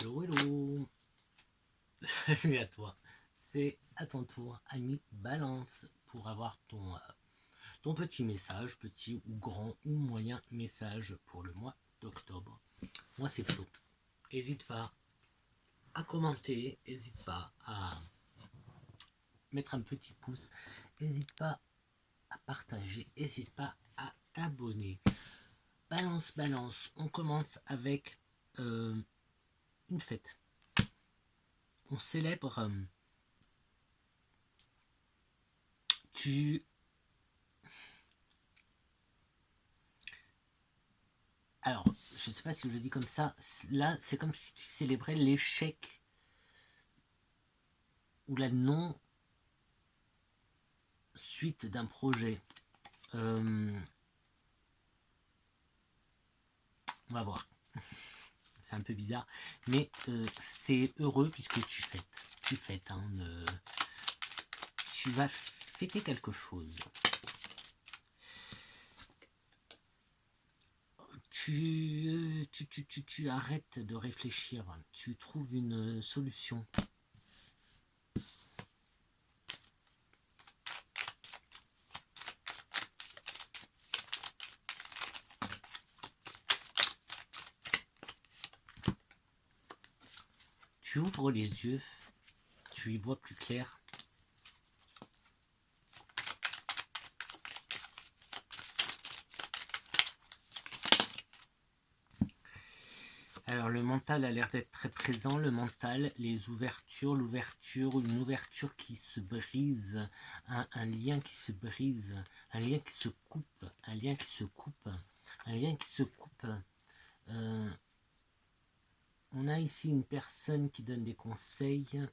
Hello, hello. Salut à toi. C'est à ton tour, ami Balance, pour avoir ton petit message, petit ou grand ou moyen message pour le mois d'octobre. Moi, c'est Flo. N'hésite pas à commenter, n'hésite pas à mettre un petit pouce, n'hésite pas à partager, n'hésite pas à t'abonner. Balance, balance. On commence avec une fête. On célèbre. Alors, je ne sais pas si je le dis comme ça. Là, c'est comme si tu célébrais l'échec ou la non-suite d'un projet. On va voir. C'est un peu bizarre. Mais c'est heureux puisque tu fêtes. Tu fêtes. Tu vas fêter quelque chose. Tu arrêtes de réfléchir. Tu trouves une solution. Tu ouvres les yeux. Tu y vois plus clair. Alors le mental a l'air d'être très présent, le mental, les ouvertures, une ouverture qui se brise, un lien qui se brise, un lien qui se coupe, un lien qui se coupe, un lien qui se coupe. On a ici une personne qui donne des conseils.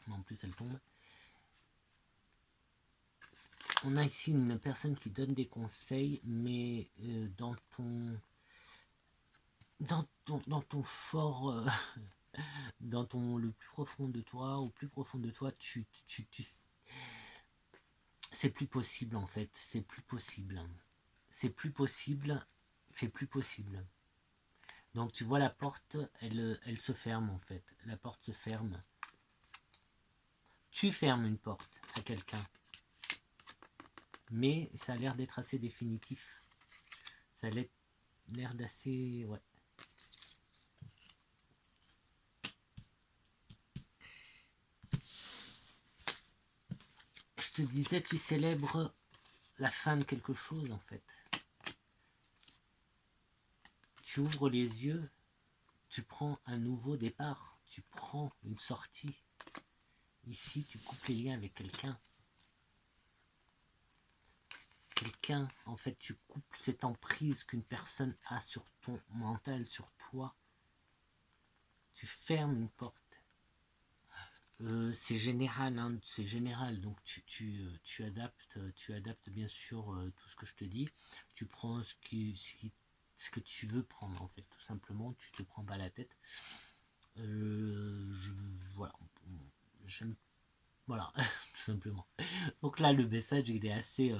En plus elle tombe. On a ici une personne qui donne des conseils, mais dans ton fort, dans le plus profond de toi, au plus profond de toi, c'est plus possible en fait, c'est plus possible. C'est plus possible, c'est plus possible. Donc tu vois la porte, elle se ferme en fait. La porte se ferme. Tu fermes une porte à quelqu'un. Mais ça a l'air d'être assez définitif. Ça a l'air d'assez... Ouais. Je te disais, tu célèbres la fin de quelque chose en fait. Tu ouvres les yeux, tu prends un nouveau départ, tu prends une sortie. Ici, tu coupes les liens avec quelqu'un. Quelqu'un, en fait, tu coupes cette emprise qu'une personne a sur ton mental, sur toi. Tu fermes une porte. C'est général, hein, c'est général. Donc tu adaptes bien sûr tout ce que je te dis. Tu prends ce que tu veux prendre en fait, tout simplement. Tu te prends pas la tête. Voilà, j'aime. Voilà, tout simplement. Donc là, le message, il est assez...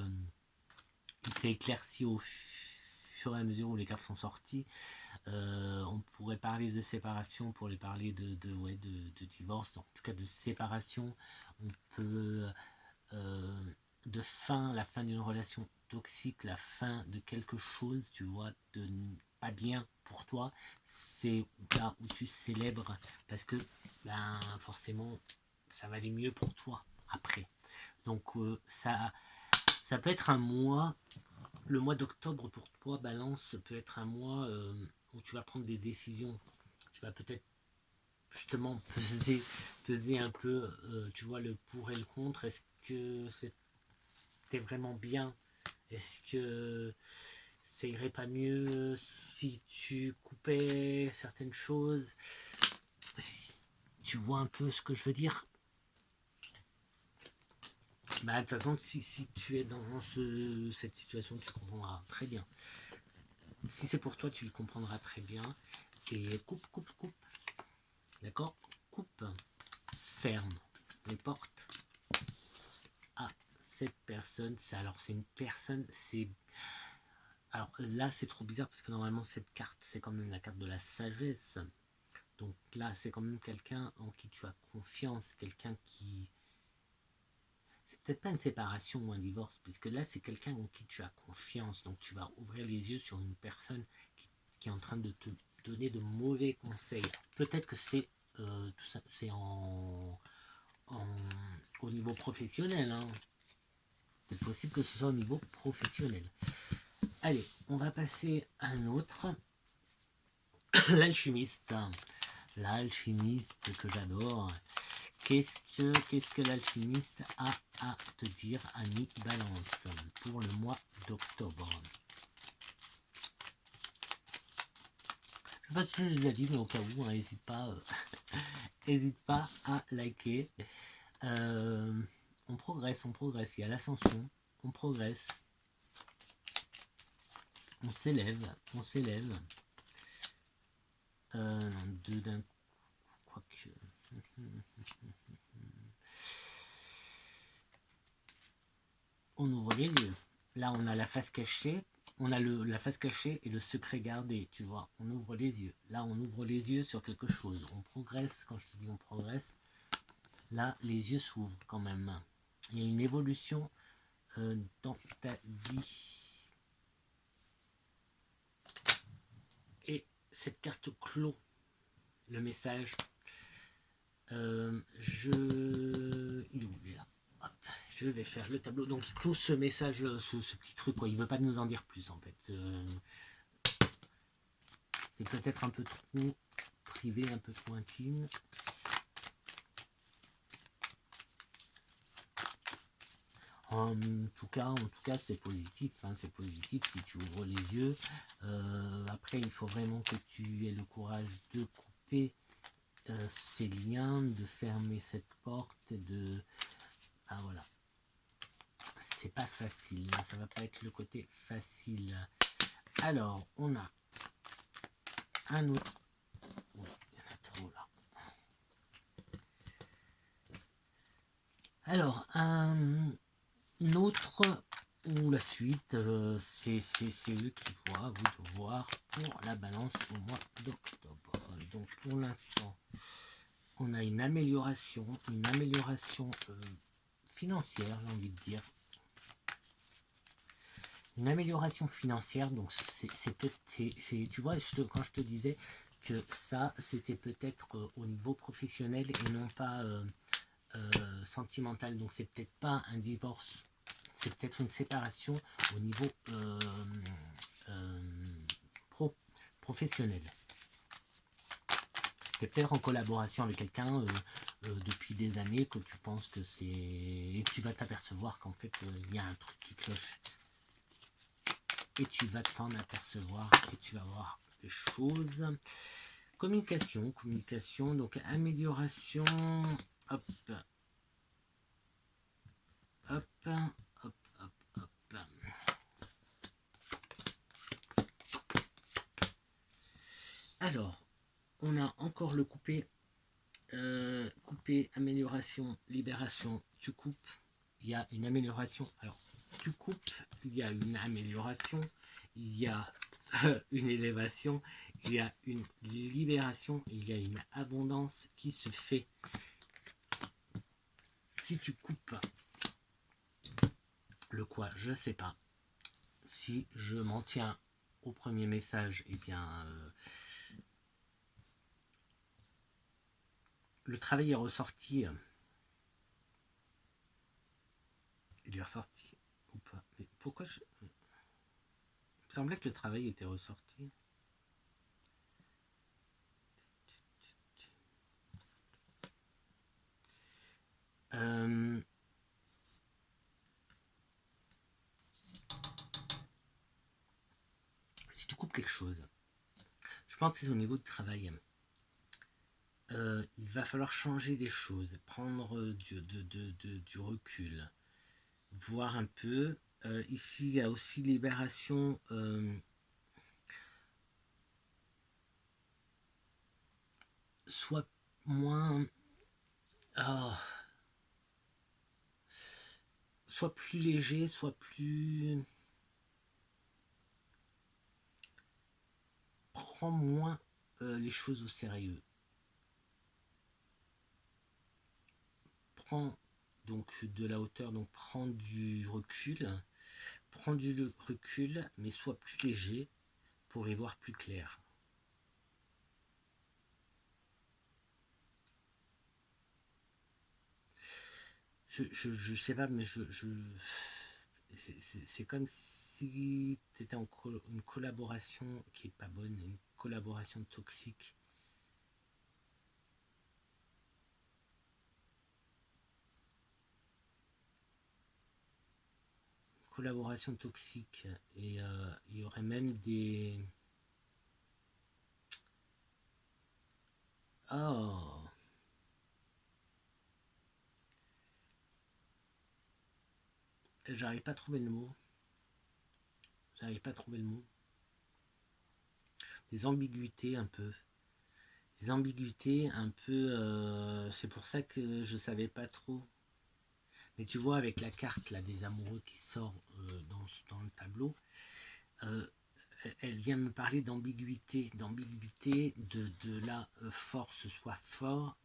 il s'est éclairci au fur et à mesure où les cartes sont sorties. On pourrait parler de séparation, pour les parler de divorce, donc, en tout cas de séparation. On peut... de fin, la fin d'une relation toxique, la fin de quelque chose, tu vois, de pas bien pour toi. C'est là où tu célèbres, parce que ben, forcément, ça va aller mieux pour toi après. Donc ça peut être un mois, le mois d'octobre pour toi, Balance, peut être un mois où tu vas prendre des décisions. Tu vas peut-être justement peser un peu, tu vois, le pour et le contre. Est-ce que c'était vraiment bien? Est-ce que ça irait pas mieux si tu coupais certaines choses? Tu vois un peu ce que je veux dire? Bah, de toute façon, si tu es dans cette situation, tu comprendras très bien. Si c'est pour toi, tu le comprendras très bien. Et coupe. D'accord? Coupe. Ferme les portes à cette personne. Alors, c'est une personne, c'est... Alors, là, c'est trop bizarre parce que normalement, cette carte, c'est quand même la carte de la sagesse. Donc là, c'est quand même quelqu'un en qui tu as confiance, quelqu'un qui... C'est peut-être pas une séparation ou un divorce, puisque là, c'est quelqu'un en qui tu as confiance. Donc tu vas ouvrir les yeux sur une personne qui est en train de te donner de mauvais conseils. Peut-être que c'est tout ça, c'est au niveau professionnel. Hein. C'est possible que ce soit au niveau professionnel. Allez, on va passer à un autre. L'alchimiste. L'alchimiste que j'adore. Qu'est-ce que l'alchimiste a à te dire, ami Balance, pour le mois d'octobre? Je sais pas si je l'ai déjà dit, mais au cas où, n'hésite pas, hésite pas à liker. On progresse, il y a l'ascension, on progresse, on s'élève, d'un coup, quoique... On ouvre les yeux. Là, on a la face cachée, on a la face cachée et le secret gardé, tu vois. On ouvre les yeux. Là, on ouvre les yeux sur quelque chose. On progresse. Quand je te dis on progresse, là, les yeux s'ouvrent quand même. Il y a une évolution dans ta vie. Et cette carte clôt le message. Il est où, là? Hop, je vais faire le tableau. Donc il close ce message, ce petit truc, quoi. Il veut pas nous en dire plus en fait. C'est peut-être un peu trop privé, un peu trop intime. En tout cas, c'est positif. Hein, c'est positif si tu ouvres les yeux. Après, il faut vraiment que tu aies le courage de couper ces liens, de fermer cette porte et de... Ah voilà. C'est pas facile. Là, ça va pas être le côté facile. Alors, on a un autre. Oh, il y en a trop là. Alors, un autre ou la suite, c'est eux qui voient, vous de voir pour la balance au mois d'octobre. Donc pour l'instant, on a une amélioration financière, j'ai envie de dire. Une amélioration financière, donc tu vois, quand je te disais que ça, c'était peut-être au niveau professionnel et non pas sentimental, donc c'est peut-être pas un divorce, c'est peut-être une séparation au niveau professionnel. Tu es peut-être en collaboration avec quelqu'un depuis des années que tu penses que c'est... Et tu vas t'apercevoir qu'en fait, il y a un truc qui cloche. Et tu vas t'en apercevoir et tu vas voir des choses. Communication, donc amélioration. Hop. Hop, hop, hop, hop. Alors, on a encore le coupé. Couper, amélioration, libération, tu coupes, il y a une amélioration. Alors, tu coupes, il y a une amélioration, il y a une élévation, il y a une libération, il y a une abondance qui se fait. Si tu coupes le quoi, je sais pas. Si je m'en tiens au premier message, eh bien... le travail est ressorti. Il est ressorti ou pas? Mais pourquoi je... Il me semblait que le travail était ressorti. Si tu coupes quelque chose, je pense que c'est au niveau du travail. Il va falloir changer des choses, prendre du recul, voir un peu. Ici, il y a aussi libération. Soit moins... Oh, soit plus léger, soit plus... prends moins les choses au sérieux. Prends donc de la hauteur, donc prends du recul. Prends du recul, mais sois plus léger pour y voir plus clair. Je sais pas, mais c'est comme si tu étais en une collaboration qui est pas bonne, une collaboration toxique. Collaboration toxique, et il y aurait même des... Oh, j'arrive pas à trouver le mot. J'arrive pas à trouver le mot. Des ambiguïtés un peu. Des ambiguïtés un peu... c'est pour ça que je savais pas trop. Mais tu vois, avec la carte là, des amoureux qui sort dans le tableau, elle vient me parler d'ambiguïté, de la force soit fort,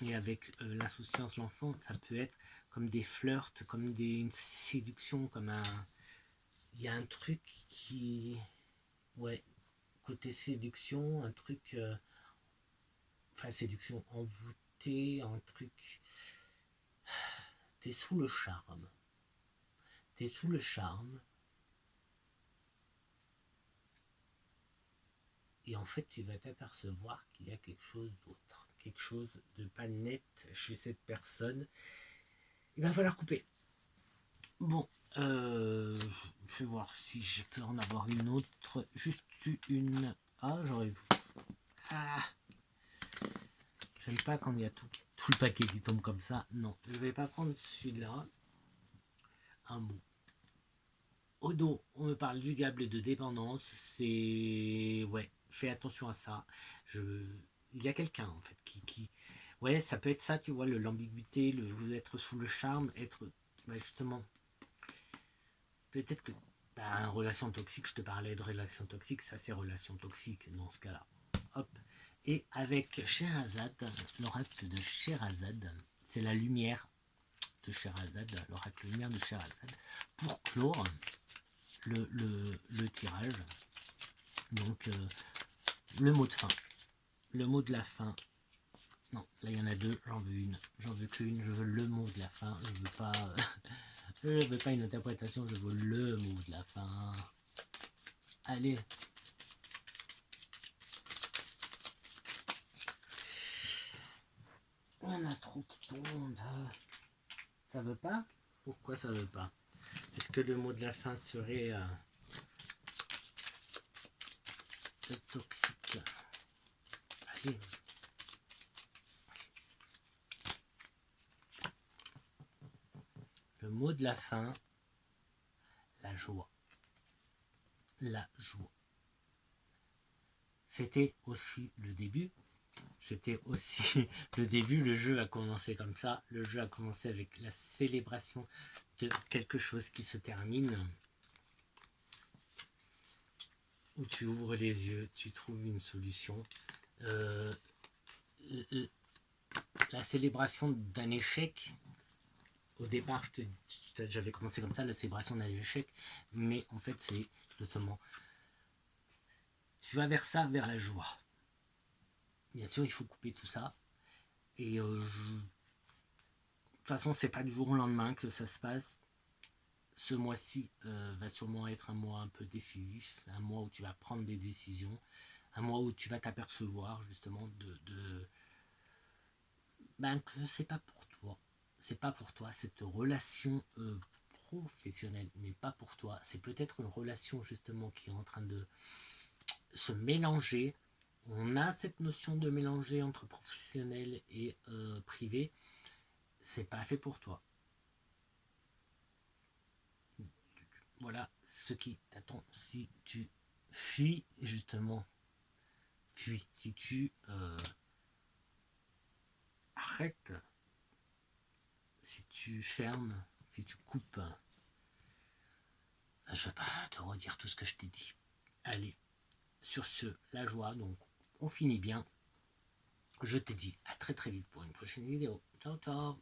et avec l'insouciance, l'enfant, ça peut être comme des flirts, comme une séduction, comme un... Il y a un truc qui... Ouais, côté séduction, un truc... Enfin, séduction envoûtée, un truc... T'es sous le charme. T'es sous le charme. Et en fait, tu vas t'apercevoir qu'il y a quelque chose d'autre. Quelque chose de pas net chez cette personne. Il va falloir couper. Bon, je vais voir si je peux en avoir une autre. Juste une. Ah, j'aurais vu. Ah, j'aime pas quand il y a tout le paquet qui tombe comme ça. Non, je vais pas prendre celui-là. Un mot. Au dos, on me parle du diable et de dépendance. C'est... Ouais, fais attention à ça. Il y a quelqu'un, en fait, qui... Ouais, ça peut être ça, tu vois, l'ambiguïté, vous être sous le charme, être... Bah, justement, peut-être que... Bah, relation toxique, je te parlais de relation toxique, ça c'est relation toxique dans ce cas-là. Hop. Et avec Sherazade, l'oracle de Sherazade, c'est la lumière de Sherazade, l'oracle lumière de Sherazade, pour clore le tirage. Donc, le mot de fin. Le mot de la fin. Non, là il y en a deux, j'en veux une. J'en veux qu'une, je veux le mot de la fin. Je veux pas, je veux pas une interprétation, je veux le mot de la fin. Allez. Il y en a trop qui tombent. Ça veut pas? Pourquoi ça veut pas? Est-ce que le mot de la fin serait toxique? Allez. Le mot de la fin, la joie. La joie. C'était aussi le début. C'était aussi le début. Le jeu a commencé comme ça. Le jeu a commencé avec la célébration de quelque chose qui se termine. Où tu ouvres les yeux, tu trouves une solution. La célébration d'un échec. Au départ, j'avais commencé comme ça, la célébration d'un échec. Mais en fait, c'est justement... Tu vas vers ça, vers la joie. Bien sûr, il faut couper tout ça. Et de toute façon, c'est pas du jour au lendemain que ça se passe. Ce mois-ci va sûrement être un mois un peu décisif, un mois où tu vas prendre des décisions, un mois où tu vas t'apercevoir justement que c'est pas pour toi. C'est pas pour toi, cette relation professionnelle n'est pas pour toi. C'est peut-être une relation justement qui est en train de se mélanger. On a cette notion de mélanger entre professionnel et privé. C'est pas fait pour toi. Voilà ce qui t'attend si tu fuis justement. Fuis. Si tu arrêtes, si tu fermes, si tu coupes. Je vais pas te redire tout ce que je t'ai dit. Allez, sur ce, la joie, donc on finit bien. Je te dis à très très vite pour une prochaine vidéo. Ciao ciao.